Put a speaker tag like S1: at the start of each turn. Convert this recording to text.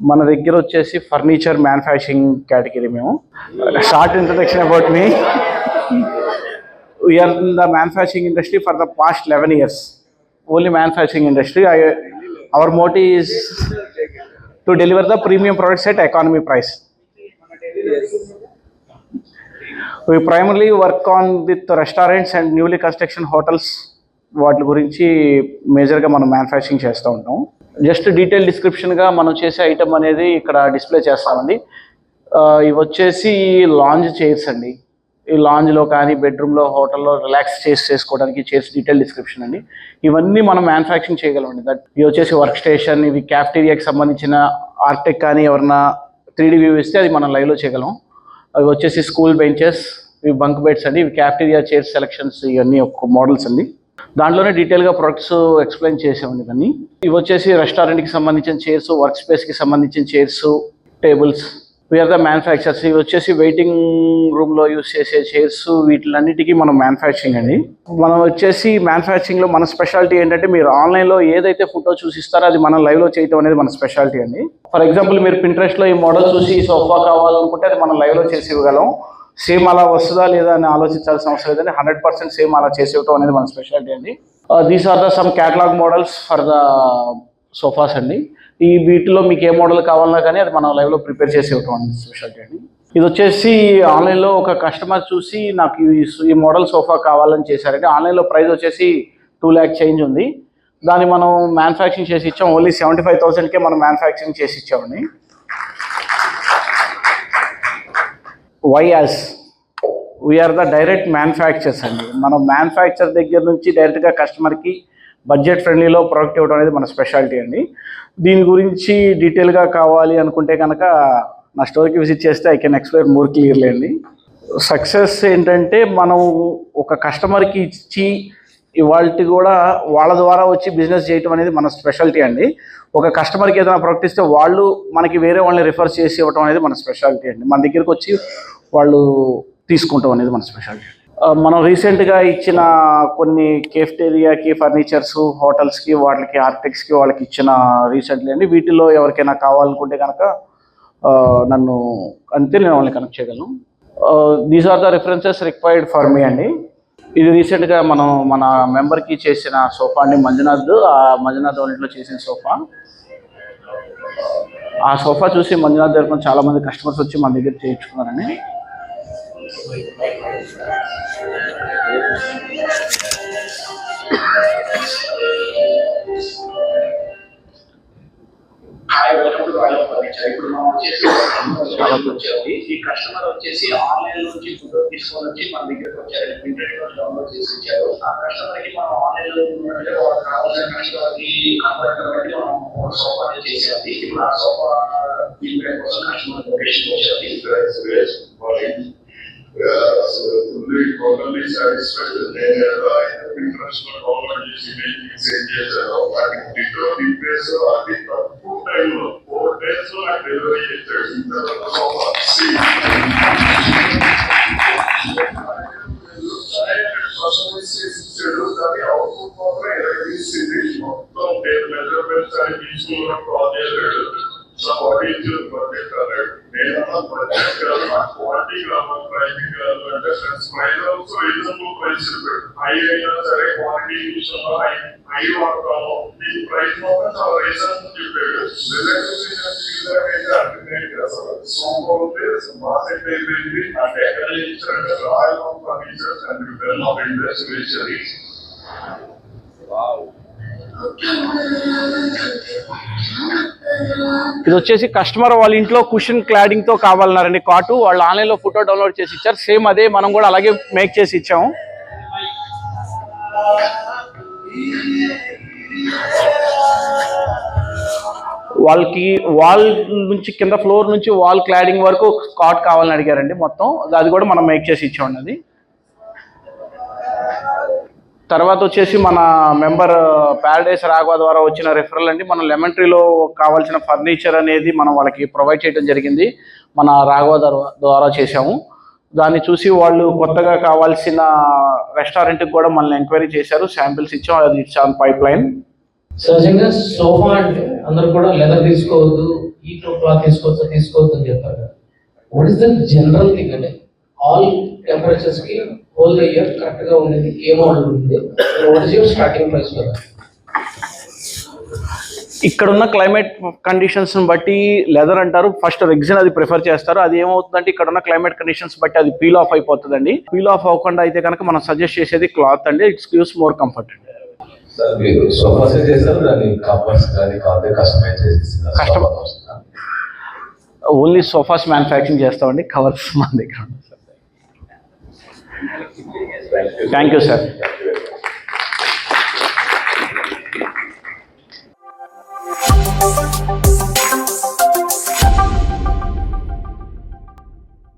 S1: మన దగ్గర వచ్చేసి ఫర్నిచర్ మ్యానుఫ్యాక్చరింగ్ కేటగిరీ. మేము short introduction about me. We are in the manufacturing industry for the past 11 years. Only manufacturing industry. Our motive is to deliver the premium products at economy price. We primarily work on with restaurants and newly construction hotels. వాటి గురించి మేజర్గా మనం manufacturing చేస్తూ ఉంటాం. Just detail డిస్క్రిప్షన్గా మనం చేసే item అనేది ఇక్కడ డిస్ప్లే చేస్తామండి. ఇవి వచ్చేసి లాంజ్ చైర్స్ అండి. ఈ లాంజ్లో కానీ బెడ్రూమ్లో హోటల్లో రిలాక్స్ చేసుకోవడానికి చైర్స్ డీటెయిల్ డిస్క్రిప్షన్ అండి. ఇవన్నీ మనం మ్యానుఫ్యాక్చరింగ్ చేయగలమండి. ఇవి వచ్చేసి వర్క్ స్టేషన్, ఇవి క్యాఫ్టీరియాకి సంబంధించిన ఆర్టెక్ కానీ ఎవరన్నా 3D వ్యూ ఇస్తే అది మనం లైవ్లో చేయగలం. అవి వచ్చేసి స్కూల్ బెంచెస్, ఇవి బంక్ బెడ్స్ అండి, ఇవి క్యాఫ్టీరియా చైర్స్ సెలక్షన్స్, ఇవన్నీ ఒక మోడల్స్ అండి. దాంట్లోనే డీటెయిల్గా ప్రొడక్ట్స్ ఎక్స్ప్లెయిన్ చేసామండి ఇవన్నీ. ఇవి వచ్చేసి రెస్టారెంట్కి సంబంధించిన చైర్స్, వర్క్ స్పేస్కి సంబంధించిన chairs, tables. We are the manufacturers. ఇవి వచ్చేసి వెయిటింగ్ రూమ్లో యూస్ చేసే చైర్స్, వీటిలన్నిటికీ మనం మ్యానుఫ్యాక్చరింగ్ అండి. మనం వచ్చేసి మ్యానుఫ్యాక్చరింగ్లో మన స్పెషాలిటీ ఏంటంటే, మీరు ఆన్లైన్లో ఏదైతే ఫోటో చూసిస్తారో అది మనం లైవ్లో చేయటం అనేది మన స్పెషాలిటీ అండి. ఫర్ ఎగ్జాంపుల్, మీరు పింట్రెస్ట్లో ఈ మోడల్ చూసి ఈ సోఫా కావాలనుకుంటే అది మనం లైవ్లో చేసి ఇవ్వగలం. సేమ్ అలా వస్తుందా లేదా అని ఆలోచించాల్సిన అవసరం లేదండి. 100% సేమ్ అలా చేసి ఇవ్వటం అనేది మన స్పెషాలిటీ అండి. These are the some catalogue models for the sofas అండి. ఈ వీటిలో మీకు ఏ మోడల్ కావాలన్నా కానీ అది మనం లైవ్లో ప్రిపేర్ చేసి ఇవ్వటం అనేది స్పెషాలిటీ అండి. ఇది వచ్చేసి ఆన్లైన్లో ఒక కస్టమర్ చూసి నాకు ఈ మోడల్ సోఫా కావాలని చేశారండి. ఆన్లైన్లో ప్రైస్ వచ్చేసి 2 lakh చేంజ్ ఉంది. దాన్ని మనం మ్యానుఫ్యాక్చరింగ్ చేసి ఇచ్చాం. ఓన్లీ 75,000కే మనం మ్యానుఫ్యాక్చరింగ్ చేసి ఇచ్చామండి. Why as we are the direct manufacturers అండి. మనం మ్యానుఫ్యాక్చర్ దగ్గర నుంచి డైరెక్ట్గా కస్టమర్కి బడ్జెట్ ఫ్రెండ్లీలో ప్రోడక్ట్ ఇవ్వడం అనేది మన స్పెషాలిటీ అండి. దీని గురించి డీటెయిల్గా కావాలి అనుకుంటే కనుక నా స్టోర్కి విజిట్ చేస్తే I can explain more clearly అండి. సక్సెస్ ఏంటంటే, మనం ఒక కస్టమర్కి ఇచ్చి ఇవాళ కూడా వాళ్ళ ద్వారా వచ్చి బిజినెస్ చేయటం అనేది మన స్పెషాలిటీ అండి. ఒక కస్టమర్కి ఏదైనా ప్రొడక్ట్ ఇస్తే వాళ్ళు మనకి వేరే వాళ్ళని రిఫర్ చేసి ఇవ్వడం అనేది మన స్పెషాలిటీ అండి. మన దగ్గరికి వచ్చి వాళ్ళు తీసుకుంటాం అనేది మన స్పెషాలిటీ. మనం రీసెంట్గా ఇచ్చిన కొన్ని కేఫ్టేరియాకి, ఫర్నిచర్స్, హోటల్స్కి, వాటికి ఆర్కిటెక్ట్స్కి వాళ్ళకి ఇచ్చిన రీసెంట్లీ అండి. వీటిలో ఎవరికైనా కావాలనుకుంటే కనుక నన్ను అంతే నేను వాళ్ళని కనెక్ట్ చేయగలను. These are the references required for me అండి. ఇది రీసెంట్గా మన మెంబర్కి చేసిన సోఫా అండి, మంజునాథ్. ఆ మంజునాథ్ వాళ్ళ ఇంట్లో చేసిన సోఫా. ఆ సోఫా చూసి మంజునాథ్ దగ్గర చాలామంది కస్టమర్స్ వచ్చి మన దగ్గర చేయించుకున్నారండి. ఇప్పుడు మనం వచ్చేసి ఈ కస్టమర్ వచ్చేసి ఆన్లైన్ నుంచి ఫోటో తీసుకొని వచ్చి మన దగ్గరకు వచ్చారు. ఇంటర్నెట్ డౌన్లోడ్ చేసి ఇచ్చారు. ఆ కస్టమర్కి మనం ఆన్లైన్ లో కావాల్సిన కస్టమర్కి కంఫర్ట్ బట్టి మనం సోఫా చేసేది. ఇప్పుడు ఆ సోఫా ఫీడ్బ్యాక్ కోసం కస్టమర్ లొకేషన్ వచ్చేది. Totally satisfied with the interest of download చేసి మెయింటైన్ చేశారు. వాటికి రిప్లేస్ అది తక్కువ టైంలో 4 days లో నాకు డెలివరీ చేశాడు. దాని అవుట్పుట్ మాత్రం 20 తీసింది. మొత్తం మెజర్మెంట్స్ అని తీసుకున్న ప్రాజెక్ట్ ఇది వచ్చేసి కస్టమర్ వాళ్ళ ఇంట్లో కుషన్ క్లాడింగ్ తో కావాలన్నారండి కాటు. వాళ్ళు ఆన్లైన్లో ఫోటో డౌన్లోడ్ చేసి ఇచ్చారు. సేమ్ అదే మనం కూడా అలాగే మేక్ చేసి ఇచ్చాము. వాళ్ళకి వాల్ నుంచి కింద ఫ్లోర్ నుంచి వాల్ క్లాడింగ్ వరకు కాట్ కావాలని అడిగారండి. మొత్తం అది కూడా మనం మేక్ చేసి ఇచ్చామండి. అది తర్వాత వచ్చేసి మన మెంబర్ ప్యారడైస్ రాఘవ ద్వారా వచ్చిన రిఫరల్ అండి. మనం లెమన్ ట్రీలో కావాల్సిన ఫర్నిచర్ అనేది మనం వాళ్ళకి ప్రొవైడ్ చేయడం జరిగింది. మన రాఘవ ద్వారా చేసాము. దాన్ని చూసి వాళ్ళు కొత్తగా కావాల్సిన రెస్టారెంట్కి కూడా మనల్ని ఎంక్వైరీ చేశారు. శాంపిల్స్ ఇచ్చాం. అది ఇట్స్ ఆన్ పైప్ లైన్.
S2: సహజంగా సోఫా అంటే అందరూ కూడా లెదర్ తీసుకోవద్దు, హీట్ క్లాత్ తీసుకోవద్దు అని చెప్తారు కదా. What is the general thing అంటే ఆల్ టెంపరేచర్స్ కి హోల్ ఇయర్ కరెక్ట్ గా ఉండేది ఏ మోడల్ ఉంది? What is your starting price కదా?
S1: ఇక్కడ ఉన్న క్లైమేట్ కండిషన్స్ బట్టి లెదర్ అంటారు, ఫస్ట్ రెగ్జిన్ అది ప్రిఫర్ చేస్తారు. అది ఏమవుతుందంటే ఇక్కడ ఉన్న క్లైమేట్ కండిషన్స్ బట్టి అది పీల్ ఆఫ్ అయిపోతుందండి. పీల్ ఆఫ్ అవ్వకుండా అయితే కనుక మనం సజెస్ట్ చేసేది క్లాత్ అండి. ఇట్స్ గివ్స్ మోర్ కంఫర్ట్ అండి.
S3: సార్ మీరు సోఫాస్ చేస్తారు, దాన్ని కవర్స్ కానీ కావాలి కస్టమైజ్ చేసి
S1: ఓన్లీ సోఫాస్ మ్యానుఫ్యాక్చరింగ్ చేస్తామండి, కవర్స్ మన దగ్గర ఉంది సార్. Thank you sir.